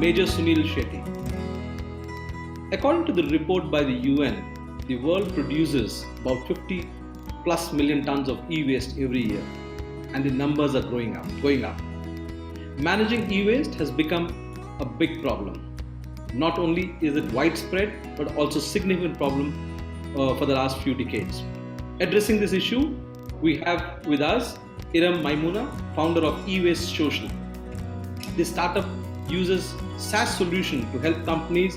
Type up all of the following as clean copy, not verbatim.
Major Sunil Shetty. According to the report by the UN, the world produces about 50 plus million tons of e-waste every year, and the numbers are going up. Managing e-waste has become a big problem. Not only is it widespread, but also significant problem for the last few decades. Addressing this issue, we have with us Iram Maimuna, founder of eWaste Social. This startup uses SaaS solution to help companies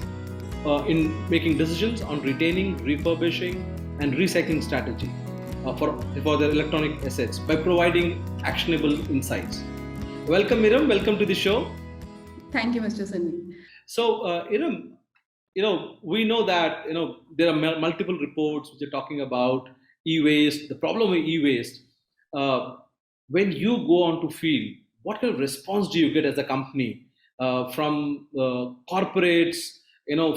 in making decisions on retaining, refurbishing, and recycling strategy for their electronic assets by providing actionable insights. Welcome, Iram. Welcome to the show. Thank you, Mr. Sunil. So, Iram, we know that there are multiple reports which are talking about e-waste, the problem of e-waste. Uh, when you go on to field, what kind of response do you get as a company from corporates,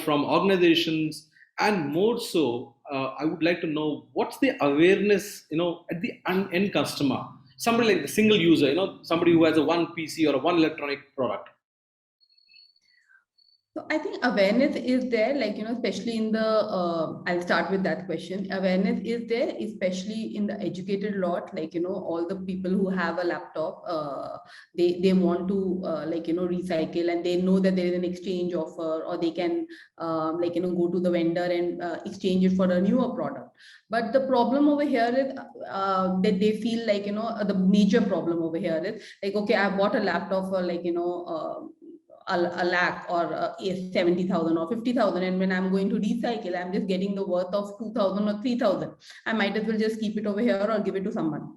from organizations, and more so, I would like to know what's the awareness, at the end customer, somebody like the single user, somebody who has a one PC or a one electronic product. So I think awareness is there, especially in the, I'll start with that question. Awareness is there, especially in the educated lot, all the people who have a laptop, they want to, recycle, and they know that there is an exchange offer, or they can, go to the vendor and exchange it for a newer product. But the problem over here is that they feel the major problem over here is okay, I bought a laptop for a lakh or 70,000 or 50,000, and when I'm going to recycle, I'm just getting the worth of 2,000 or 3,000. I might as well just keep it over here or give it to someone.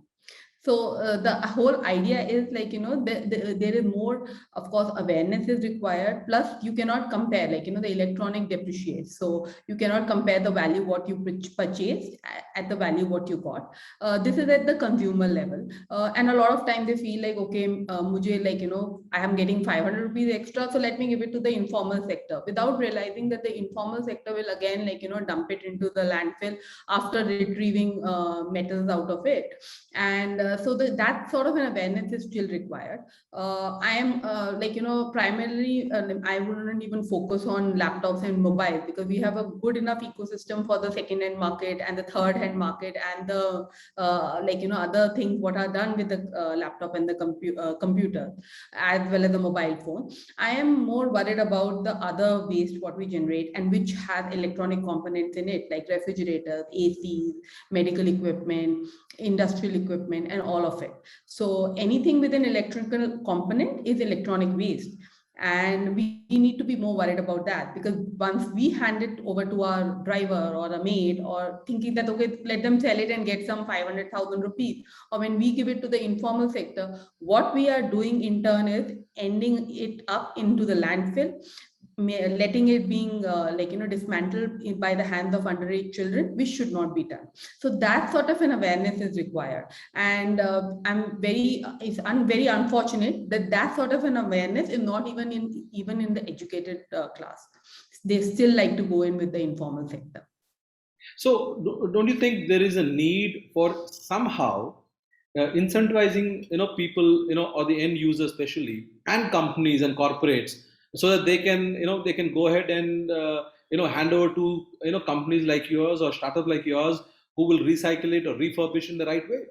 So the whole idea is there is more, of course, awareness is required. Plus, you cannot compare, the electronic depreciates. So you cannot compare the value what you purchased at the value what you got. This is at the consumer level, and a lot of time they feel okay, mujhe I am getting 500 rupees extra, so let me give it to the informal sector, without realizing that the informal sector will again dump it into the landfill after retrieving metals out of it. And so that sort of an awareness is still required. I am primarily I wouldn't even focus on laptops and mobiles, because we have a good enough ecosystem for the second hand market and the third hand market, and the other things what are done with the laptop and the computer, as well as the mobile phone. I am more worried about the other waste what we generate, and which has electronic components in it, like refrigerators, ACs, medical equipment, industrial equipment, and all of it. So anything with an electrical component is electronic waste. And we need to be more worried about that, because once we hand it over to our driver or a maid, or thinking that, okay, let them sell it and get some 500,000 rupees, or when we give it to the informal sector, what we are doing in turn is ending it up into the landfill, letting it being dismantled by the hands of underage children, which should not be done. So that sort of an awareness is required, and it's very unfortunate that that sort of an awareness is not even in the educated class. They still like to go in with the informal sector. So, don't you think there is a need for somehow incentivizing, people, or the end user especially, and companies and corporates, so that they can, they can go ahead and hand over to companies like yours or startup like yours who will recycle it or refurbish in the right way?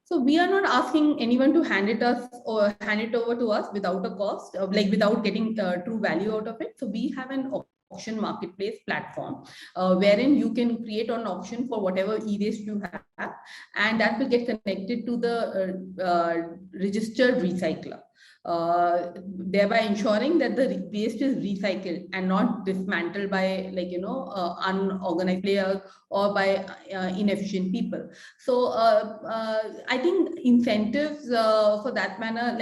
So we are not asking anyone to hand it over to us without a cost, without getting true value out of it. So we have an auction marketplace platform wherein you can create an auction for whatever e-waste you have, and that will get connected to the registered recycler. Thereby ensuring that the waste is recycled and not dismantled by unorganized players or by inefficient people. So I think incentives for that manner,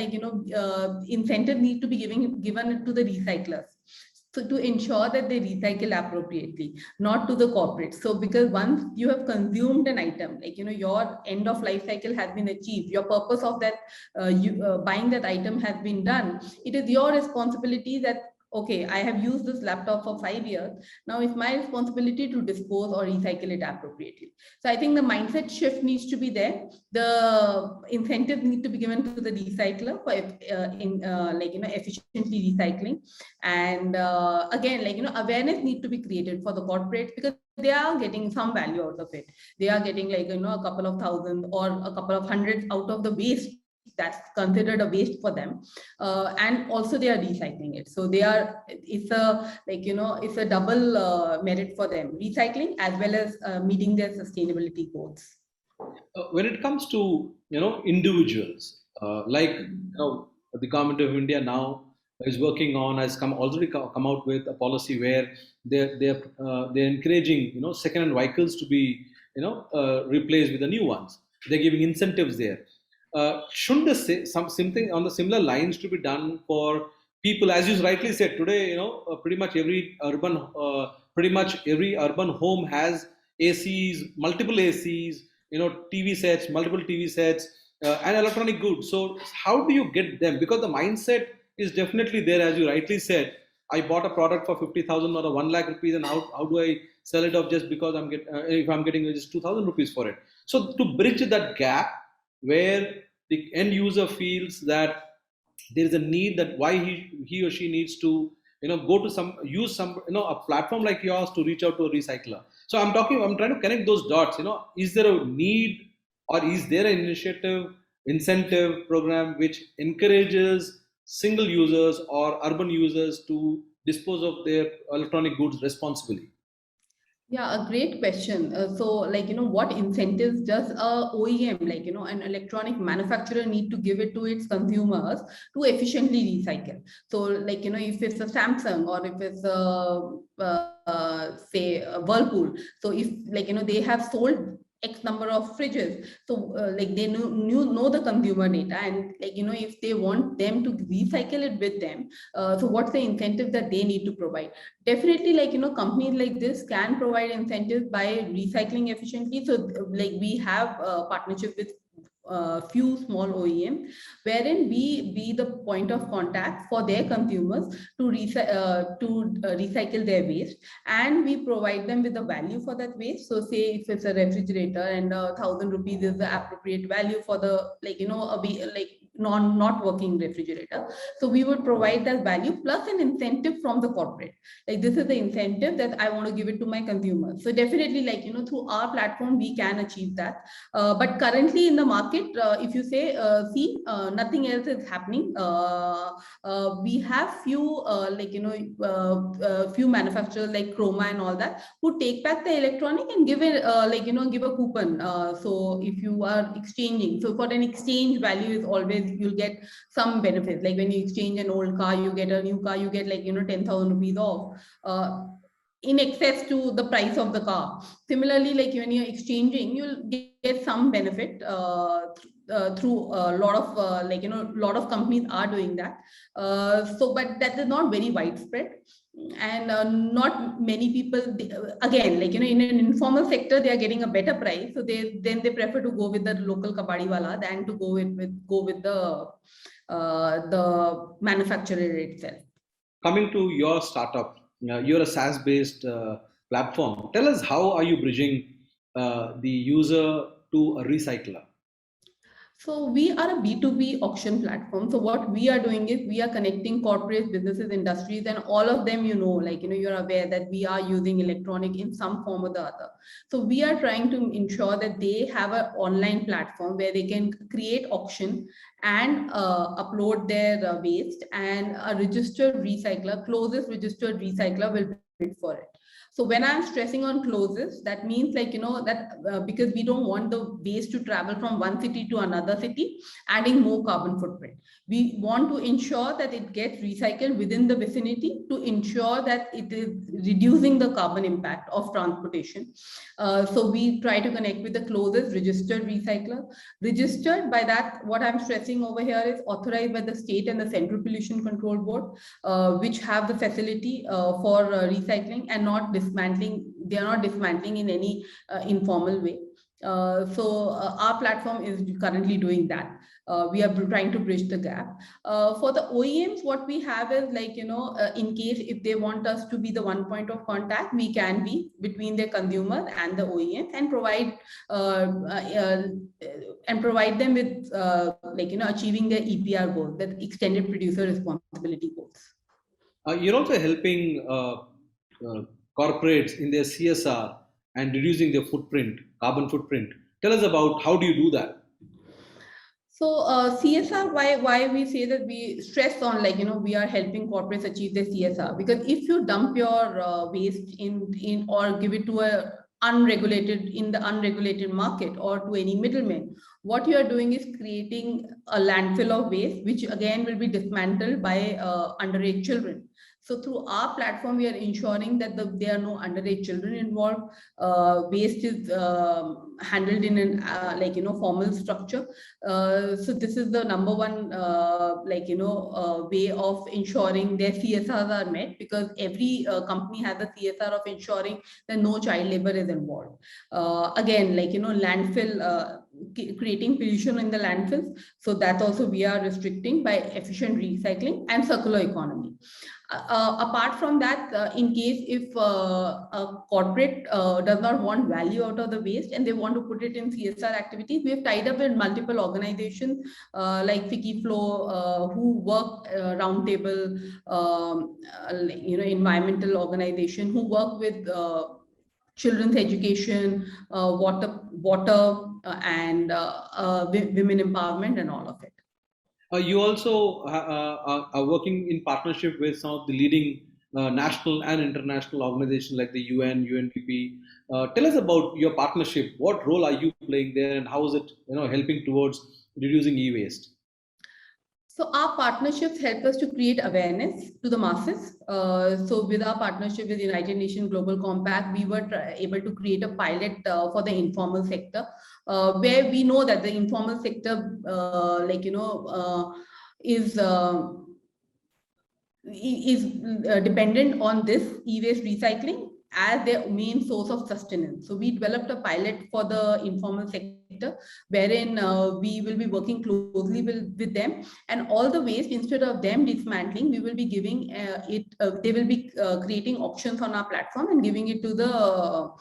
incentive need to be given to the recyclers. So to ensure that they recycle appropriately, not to the corporates. So because once you have consumed an item, your end of life cycle has been achieved, your purpose of that buying that item has been done, it is your responsibility that okay, I have used this laptop for 5 years. Now it's my responsibility to dispose or recycle it appropriately. So I think the mindset shift needs to be there. The incentives need to be given to the recycler for efficiently recycling. And again, awareness need to be created for the corporates, because they are getting some value out of it. They are getting a couple of thousand or a couple of hundreds out of the waste that's considered a waste for them, and also they are recycling it. So it's a double merit for them, recycling as well as meeting their sustainability goals. When it comes to individuals, the government of India now is working on, has come out with a policy where they're encouraging second-hand vehicles to be replaced with the new ones. They're giving incentives there. Shouldn't something on the similar lines to be done for people, as you rightly said today? Pretty much every urban home has ACs, multiple ACs, TV sets, multiple TV sets, and electronic goods. So how do you get them? Because the mindset is definitely there, as you rightly said. I bought a product for 50,000 or 1 lakh rupees, and how do I sell it off just because if I'm getting just 2,000 rupees for it? So to bridge that gap where the end user feels that there is a need, that why he or she needs to go to use some a platform like yours to reach out to a recycler. So I'm trying to connect those dots. Is there a need, or is there an incentive program which encourages single users or urban users to dispose of their electronic goods responsibly? Yeah, a great question. What incentives does a OEM, an electronic manufacturer, need to give it to its consumers to efficiently recycle? So, if it's a Samsung, or if it's say a Whirlpool, so if they have sold X number of fridges, so they know the consumer data, and if they want them to recycle it with them, so what's the incentive that they need to provide? Definitely, companies like this can provide incentives by recycling efficiently. So we have partnership with few small OEM, wherein we be the point of contact for their consumers to recycle their waste, and we provide them with the value for that waste. So say if it's a refrigerator and 1,000 rupees is the appropriate value for the not working refrigerator, so we would provide that value plus an incentive from the corporate. This is the incentive that I want to give it to my consumers. So definitely, through our platform we can achieve that. But currently in the market, if you say nothing else is happening. We have few few manufacturers like Chroma and all that, who take back the electronic and give it give a coupon. So if you are exchanging, so for an exchange value is always, you'll get some benefits. Like when you exchange an old car, you get a new car, you get 10,000 rupees off, in excess to the price of the car. Similarly, when you're exchanging, you'll get some benefit through a lot of lot of companies are doing that. But that is not very widespread, and not many people, again, in an informal sector, they are getting a better price, so they prefer to go with the local kabadi wala than to go with the manufacturer itself. Coming to your startup, you're a SaaS based platform. Tell us, how are you bridging the user to a recycler? So we are a B2B auction platform. So what we are doing is we are connecting corporate businesses, industries, and all of them, you're aware that we are using electronic in some form or the other. So we are trying to ensure that they have an online platform where they can create auction and upload their waste, and a registered recycler, closest registered recycler, will bid for it. So when I'm stressing on closes, that means because we don't want the waste to travel from one city to another city, adding more carbon footprint. We want to ensure that it gets recycled within the vicinity to ensure that it is reducing the carbon impact of transportation. So we try to connect with the closest registered recycler. Registered, by that, what I'm stressing over here is authorized by the state and the Central Pollution Control Board, which have the facility for recycling and not dismantling. They are not dismantling in any informal way. Our platform is currently doing that. We are trying to bridge the gap. For the OEMs, what we have is like, in case if they want us to be the one point of contact, we can be between the consumer and the OEM and uh, uh, provide them with achieving their EPR goals, that extended producer responsibility goals. You're also helping corporates in their CSR and reducing their footprint, carbon footprint. Tell us about how do you do that? So CSR, why we say that we stress on we are helping corporates achieve their CSR, because if you dump your waste in or give it to a unregulated market or to any middleman, what you are doing is creating a landfill of waste, which again will be dismantled by underage children. So through our platform, we are ensuring that there are no underage children involved. Waste is handled in an formal structure. So this is the number one way of ensuring their CSRs are met, because every company has a CSR of ensuring that no child labor is involved. Again, landfill, creating pollution in the landfills. So that also we are restricting by efficient recycling and circular economy. Apart from that, in case if a corporate does not want value out of the waste and they want to put it in CSR activities, we have tied up with multiple organizations like Wikiflow, who work roundtable, environmental organization who work with children's education, water, and women empowerment, and all of it. You also are working in partnership with some of the leading national and international organizations like the UN, UNDP. Tell us about your partnership. What role are you playing there, and how is it helping towards reducing e-waste? So our partnerships help us to create awareness to the masses. So with our partnership with United Nations Global Compact, we were able to create a pilot for the informal sector, where we know that the informal sector, is dependent on this e-waste recycling as their main source of sustenance. So we developed a pilot for the informal sector, wherein we will be working closely with them, and all the waste, instead of them dismantling, we will be giving they will be creating auctions on our platform and giving it to the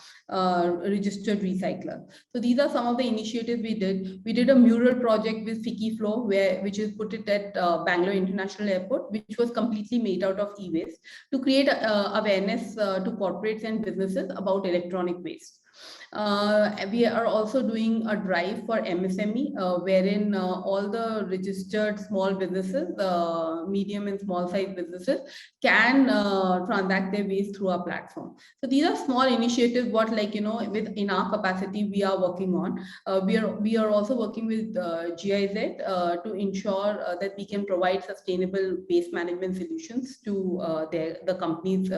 registered recycler. So these are some of the initiatives we did. We did a mural project with Wikiflow, which is put it at Bangalore International Airport, which was completely made out of e-waste, to create awareness to corporates and businesses about electronic waste. We are also doing a drive for MSME, wherein all the registered small businesses, medium and small size businesses, can transact their waste through our platform. So these are small initiatives what in our capacity we are working on. We are also working with GIZ to ensure that we can provide sustainable waste management solutions to the companies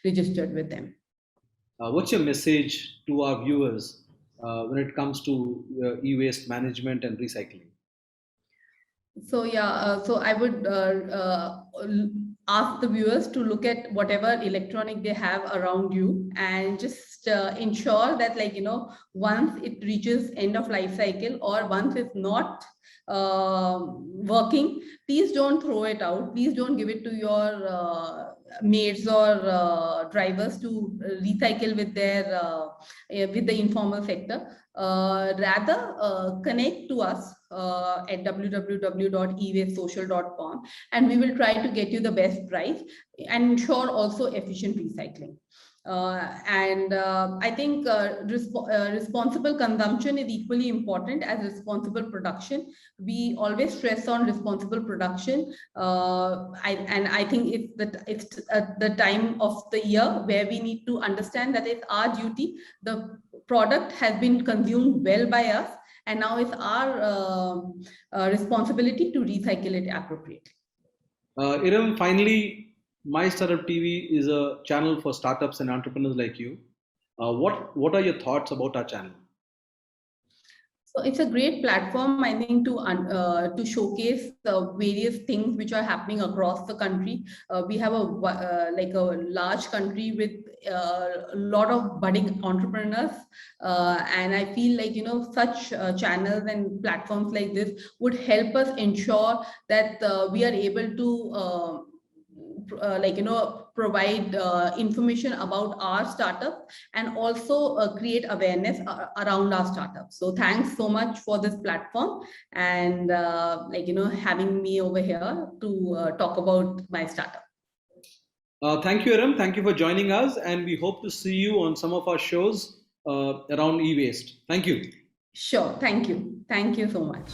registered with them. What's your message to our viewers when it comes to e-waste management and recycling? So so I would ask the viewers to look at whatever electronic they have around you, and just ensure that once it reaches end of life cycle, or once it's not working, please don't throw it out. Please don't give it to your maids or drivers to recycle with with the informal sector. Rather, connect to us at www.ewastesocial.com, and we will try to get you the best price and ensure also efficient recycling. I think responsible consumption is equally important as responsible production. We always stress on responsible production, I think it's the time of the year where we need to understand that it's our duty. The product has been consumed well by us, and now it's our responsibility to recycle it appropriately. Iram, finally, My Startup TV is a channel for startups and entrepreneurs like you. What are your thoughts about our channel? So it's a great platform, I think, to showcase the various things which are happening across the country. We have like a large country with a lot of budding entrepreneurs, and I feel like such channels and platforms like this would help us ensure that we are able to. Like provide information about our startup and also create awareness around our startup. So thanks so much for this platform and like having me over here to talk about my startup. Thank you, Aram. Thank you for joining us, and we hope to see you on some of our shows around e-waste. Thank you. Sure. Thank you so much.